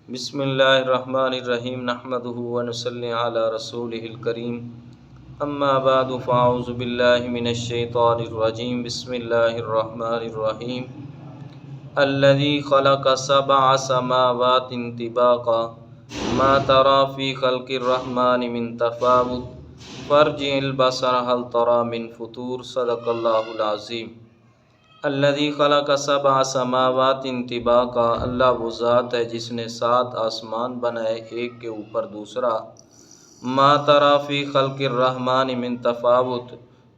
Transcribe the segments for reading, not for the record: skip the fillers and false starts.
بسم اللہ الرحمن الرحیم نحمدہ ونصلی علی رسولہ الکریم اما بعد فاعوذ باللہ من الشیطان الرجیم بسم اللہ الرحمن الرحیم الذی خلق سبع سماوات طباقا ما تری فی خلق الرحمن من تفاوت فارجع البصر هل تری من فطور صدق اللہ العظیم۔ الذی خلق سبع سماوات طباقا، اللہ وہ ذات ہے جس نے 7 آسمان بنائے ایک کے اوپر دوسرا۔ ما تری فی خلق الرحمن من تفاوت،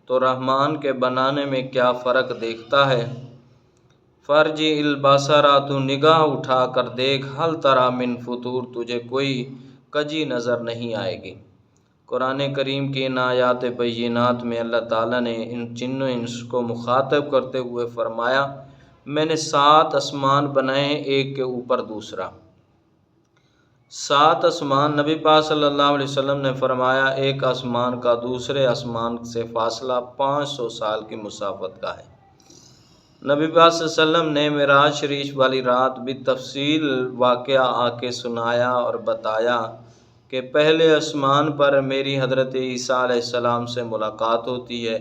تو رحمان کے بنانے میں کیا فرق دیکھتا ہے۔ فرجع البصر، تو نگاہ اٹھا کر دیکھ، ہل تری من فطور، تجھے کوئی کجی نظر نہیں آئے گی۔ قرآن کریم کی ان آیات بینات میں اللہ تعالیٰ نے ان جن و انس کو مخاطب کرتے ہوئے فرمایا، میں نے 7 آسمان بنائے ہیں ایک کے اوپر دوسرا۔ 7 آسمان، نبی پاک صلی اللہ علیہ وسلم نے فرمایا ایک آسمان کا دوسرے آسمان سے فاصلہ 500 سال کی مسافت کا ہے۔ نبی پاک صلی اللہ علیہ وسلم نے معراج شریف والی رات بالتفصیل واقعہ آ کے سنایا اور بتایا کہ پہلے آسمان پر میری حضرت عیسیٰ علیہ السلام سے ملاقات ہوتی ہے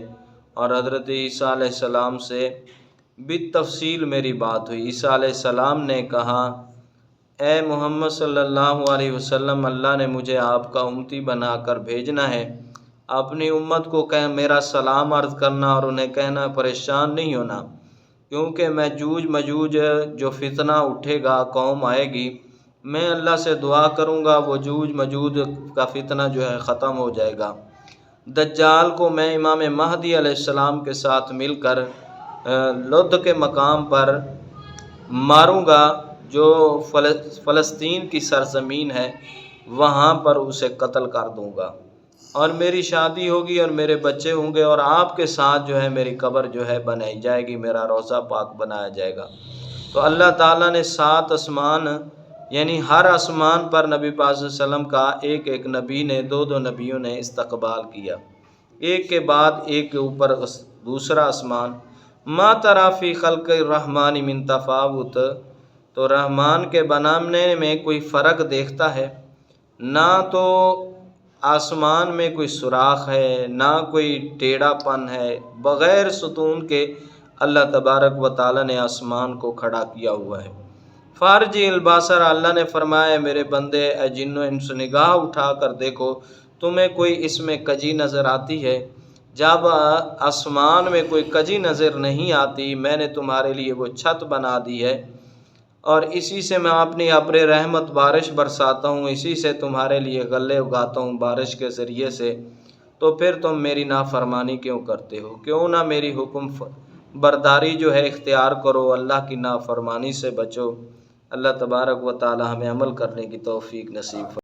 اور حضرت عیسیٰ علیہ السلام سے بالتفصیل میری بات ہوئی۔ عیسیٰ علیہ السلام نے کہا، اے محمد صلی اللہ علیہ وسلم، اللہ نے مجھے آپ کا امتی بنا کر بھیجنا ہے، اپنی امت کو میرا سلام عرض کرنا اور انہیں کہنا پریشان نہیں ہونا، کیونکہ یاجوج ماجوج جو فتنہ اٹھے گا، قوم آئے گی، میں اللہ سے دعا کروں گا وہ یاجوج ماجوج کا فتنہ جو ہے ختم ہو جائے گا۔ دجال کو میں امام مہدی علیہ السلام کے ساتھ مل کر لد کے مقام پر ماروں گا، جو فلسطین کی سرزمین ہے، وہاں پر اسے قتل کر دوں گا، اور میری شادی ہوگی اور میرے بچے ہوں گے، اور آپ کے ساتھ جو ہے میری قبر جو ہے بنائی جائے گی، میرا روضہ پاک بنایا جائے گا۔ تو اللہ تعالیٰ نے 7 آسمان، یعنی ہر آسمان پر نبی پاک صلی اللہ علیہ وسلم کا ایک ایک نبی نے 2 نبیوں نے استقبال کیا، ایک کے بعد ایک کے اوپر دوسرا آسمان۔ ما تری فی خلق الرحمن من تفاوت، تو رحمان کے بنانے میں کوئی فرق دیکھتا ہے، نہ تو آسمان میں کوئی سوراخ ہے، نہ کوئی ٹیڑھا پن ہے، بغیر ستون کے اللہ تبارک و تعالیٰ نے آسمان کو کھڑا کیا ہوا ہے۔ فارجع البصر، اللہ نے فرمایا میرے بندے اے جن و انس، نگاہ اٹھا کر دیکھو، تمہیں کوئی اس میں کجی نظر آتی ہے؟ جب آسمان میں کوئی کجی نظر نہیں آتی، میں نے تمہارے لیے وہ چھت بنا دی ہے، اور اسی سے میں اپنی ابر رحمت بارش برساتا ہوں، اسی سے تمہارے لیے غلے اگاتا ہوں بارش کے ذریعے سے، تو پھر تم میری نافرمانی کیوں کرتے ہو؟ کیوں نہ میری حکم برداری جو ہے اختیار کرو، اللہ کی نافرمانی سے بچو۔ اللہ تبارک و تعالی ہمیں عمل کرنے کی توفیق نصیب فرمائے۔